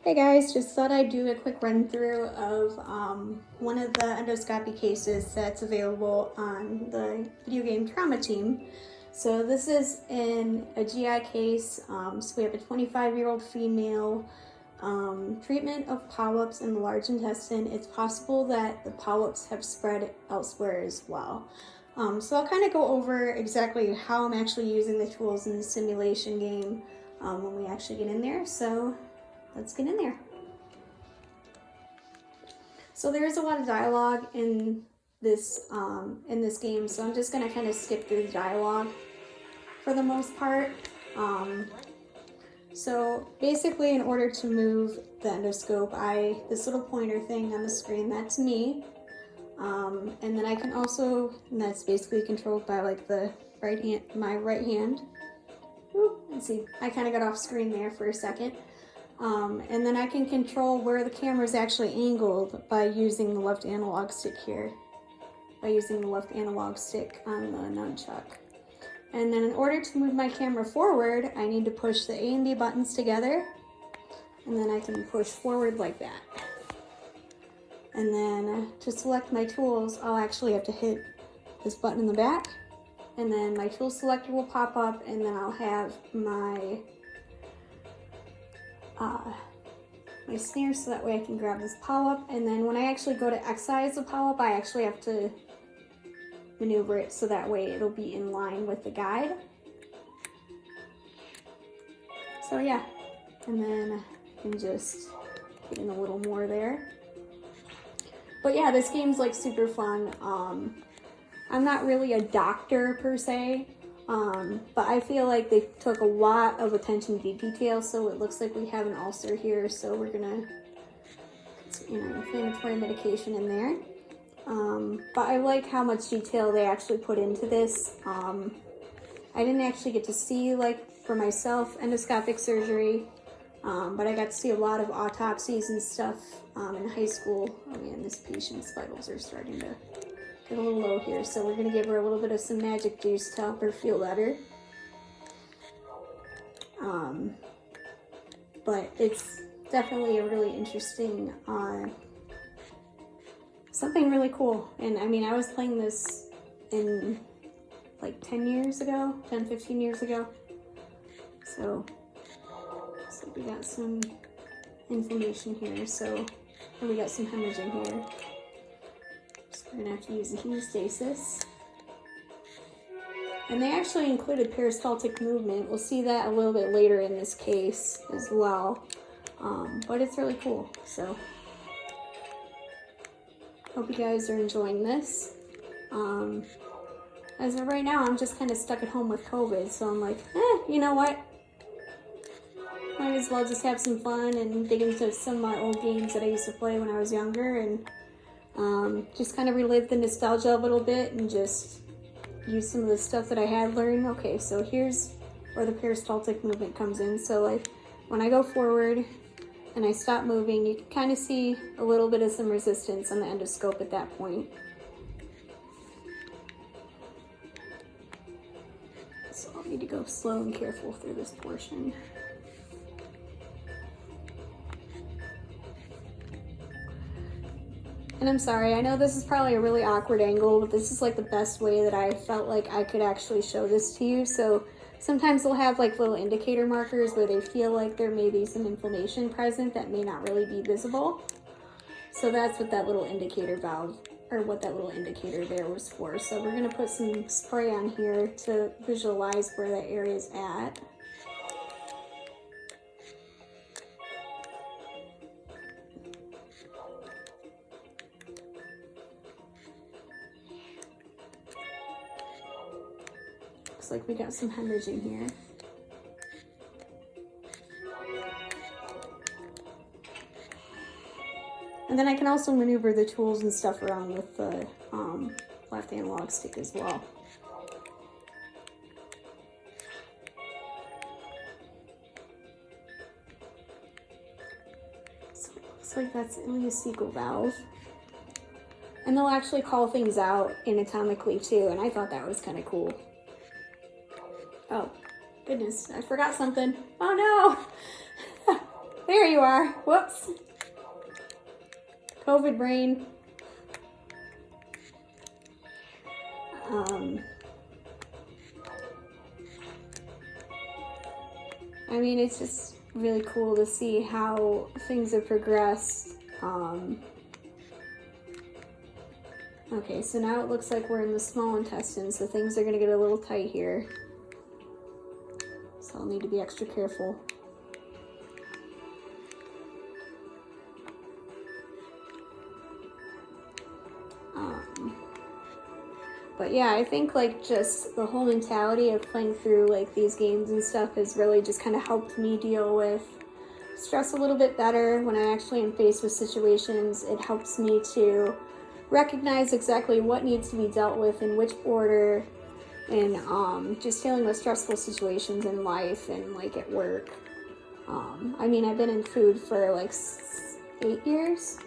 Hey guys, just thought I'd do a quick run through of one of the endoscopy cases that's available on the video game trauma team. So this is in a GI case. So we have a 25-year-old female, treatment of polyps in the large intestine. It's possible that the polyps have spread elsewhere as well. So I'll kind of go over exactly how I'm actually using the tools in the simulation game when we actually get in there. So let's get in there. So there's a lot of dialogue in this game, so I'm just gonna kind of skip through the dialogue for the most part. So basically, in order to move the endoscope, this little pointer thing on the screen, that's me. And then I can also, and that's basically controlled by like the right hand, my right hand. Ooh, let's see, I kind of got off screen there for a second. And then I can control where the camera is actually angled by using the left analog stick here. By using the left analog stick on the nunchuck. And then in order to move my camera forward, I need to push the A and B buttons together. And then I can push forward like that. And then to select my tools, I'll actually have to hit this button in the back. And then my tool selector will pop up, and then I'll have my snare, so that way I can grab this polyp. And then when I actually go to excise the polyp, I actually have to maneuver it so that way it'll be in line with the guide. So yeah, and then I can just get in a little more there. But yeah, this game's like super fun. I'm not really a doctor per se, but I feel like they took a lot of attention to detail. So it looks like we have an ulcer here, so we're gonna put some inflammatory medication in there. But I like how much detail they actually put into this. I didn't actually get to see, like for myself, endoscopic surgery, but I got to see a lot of autopsies and stuff in high school. Oh man, this patient's vitals are starting to get a little low here, so we're gonna give her a little bit of some magic juice to help her feel better. But it's definitely a really interesting, something really cool. And I mean, I was playing this in like 10 years ago, 10, 15 years ago. So we got some inflammation here, and we got some hemorrhaging here. So we're gonna have to use the hemostasis. And they actually included peristaltic movement. We'll see that a little bit later in this case as well. But it's really cool, so hope you guys are enjoying this. As of right now, I'm just kind of stuck at home with COVID, so I'm like, you know what? Might as well just have some fun and dig into some of my old games that I used to play when I was younger, and just kind of relive the nostalgia a little bit and just use some of the stuff that I had learned. Okay, so here's where the peristaltic movement comes in. So like when I go forward and I stop moving, you can kind of see a little bit of some resistance on the endoscope at that point. So I'll need to go slow and careful through this portion. And I'm sorry, I know this is probably a really awkward angle, but this is like the best way that I felt like I could actually show this to you. So sometimes they'll have like little indicator markers where they feel like there may be some inflammation present that may not really be visible. So that's what that little indicator valve, or what that little indicator there was for. So we're gonna put some spray on here to visualize where that area is at. Looks like we got some hemorrhaging here. And then I can also maneuver the tools and stuff around with the left analog stick as well. So it looks like that's an ileocecal valve. And they'll actually call things out anatomically too, and I thought that was kind of cool. Oh, goodness, I forgot something. Oh no! there you are. Whoops. COVID brain. I mean, it's just really cool to see how things have progressed. Okay, so now it looks like we're in the small intestine, so things are going to get a little tight here. So I'll need to be extra careful. But yeah, I think like just the whole mentality of playing through like these games and stuff has really just kind of helped me deal with stress a little bit better when I actually am faced with situations. It helps me to recognize exactly what needs to be dealt with in which order, and just dealing with stressful situations in life and like at work. I mean, I've been in food for like 8 years,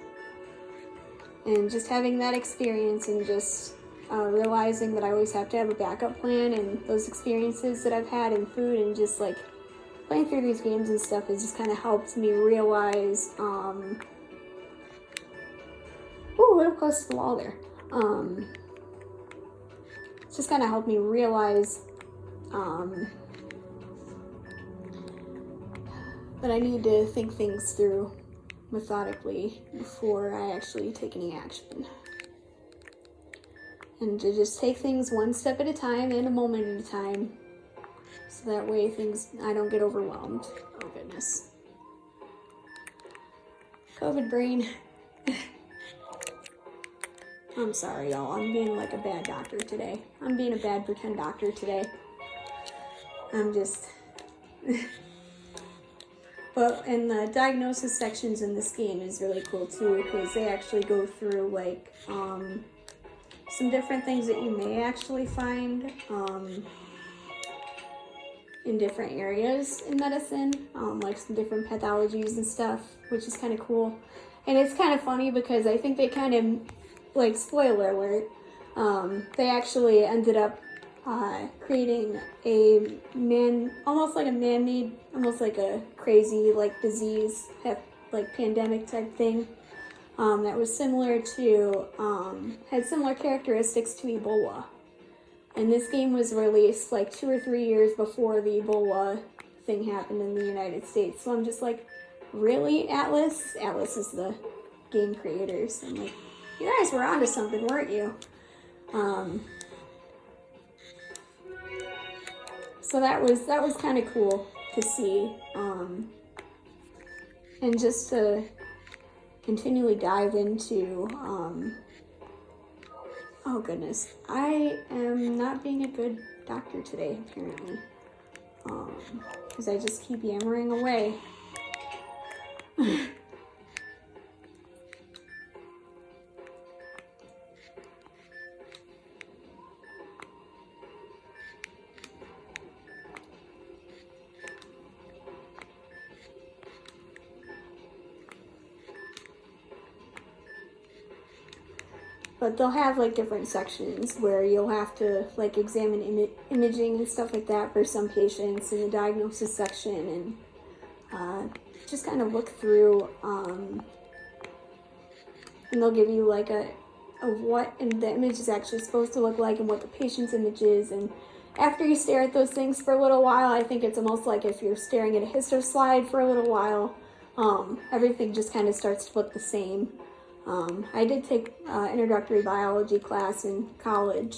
and just having that experience and just realizing that I always have to have a backup plan, and those experiences that I've had in food and just like playing through these games and stuff has just kind of helped me realize, ooh, a little close to the wall there. It's just kind of helped me realize that I need to think things through methodically before I actually take any action. And to just take things one step at a time and a moment at a time. So that way I don't get overwhelmed. Oh goodness. COVID brain. I'm sorry y'all, I'm being like a bad doctor today. I'm being a bad pretend doctor today. I'm just... But, and the diagnosis sections in this game is really cool too, because they actually go through like, some different things that you may actually find in different areas in medicine, like some different pathologies and stuff, which is kind of cool. And it's kind of funny because I think they kind of, like, spoiler alert, they actually ended up creating almost like a man-made, almost like a crazy, like, disease, like, pandemic type thing. That was similar to, had similar characteristics to Ebola. And this game was released like 2 or 3 years before the Ebola thing happened in the United States. So I'm just like, really, Atlas? Atlas is the game creators. I'm like, you guys were onto something, weren't you? So that was kind of cool to see. And just to continually dive into, oh goodness, I am not being a good doctor today, apparently, because I just keep yammering away. But they'll have like different sections where you'll have to like examine imaging and stuff like that for some patients in the diagnosis section, and just kind of look through, and they'll give you like a what and the image is actually supposed to look like and what the patient's image is. And after you stare at those things for a little while, I think it's almost like if you're staring at a histo slide for a little while, everything just kind of starts to look the same. I did take introductory biology class in college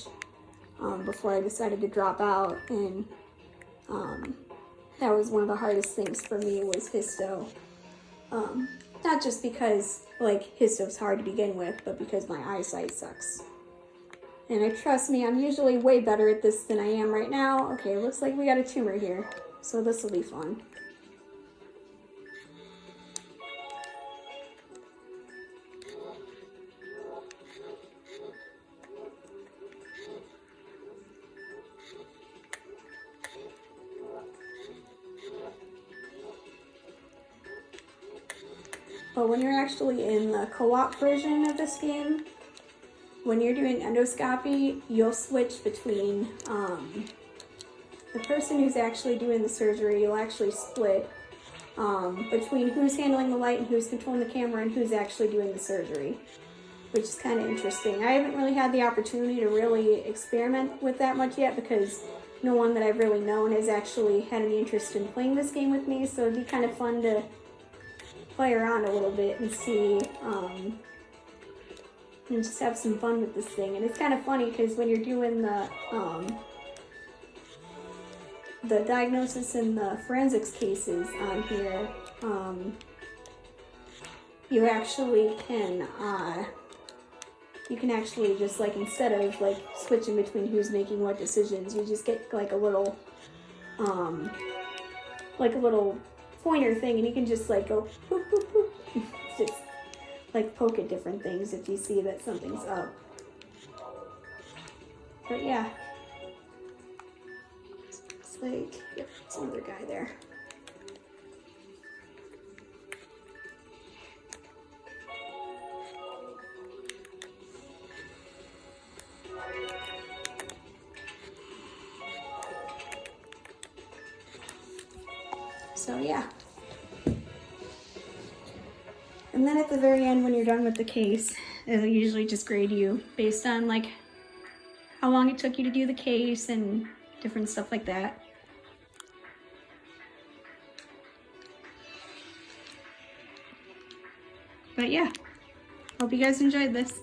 before I decided to drop out, and that was one of the hardest things for me was histo. Not just because like histo's hard to begin with, but because my eyesight sucks. And trust me, I'm usually way better at this than I am right now. Okay, looks like we got a tumor here, so this will be fun. But when you're actually in the co-op version of this game, when you're doing endoscopy, you'll switch between the person who's actually doing the surgery. You'll actually split between who's handling the light and who's controlling the camera and who's actually doing the surgery, which is kind of interesting. I haven't really had the opportunity to really experiment with that much yet because no one that I've really known has actually had any interest in playing this game with me, so it'd be kind of fun to play around a little bit and see, and just have some fun with this thing. And it's kind of funny because when you're doing the diagnosis and the forensics cases on here, you actually can, you can actually just like, instead of like switching between who's making what decisions, you just get like a little pointer thing, and you can just like go boop, boop, boop. Just like poke at different things if you see that something's up. But yeah. It's like, yep, it's another guy there. So yeah. And then at the very end, when you're done with the case, it'll usually just grade you based on like how long it took you to do the case and different stuff like that. But yeah, hope you guys enjoyed this.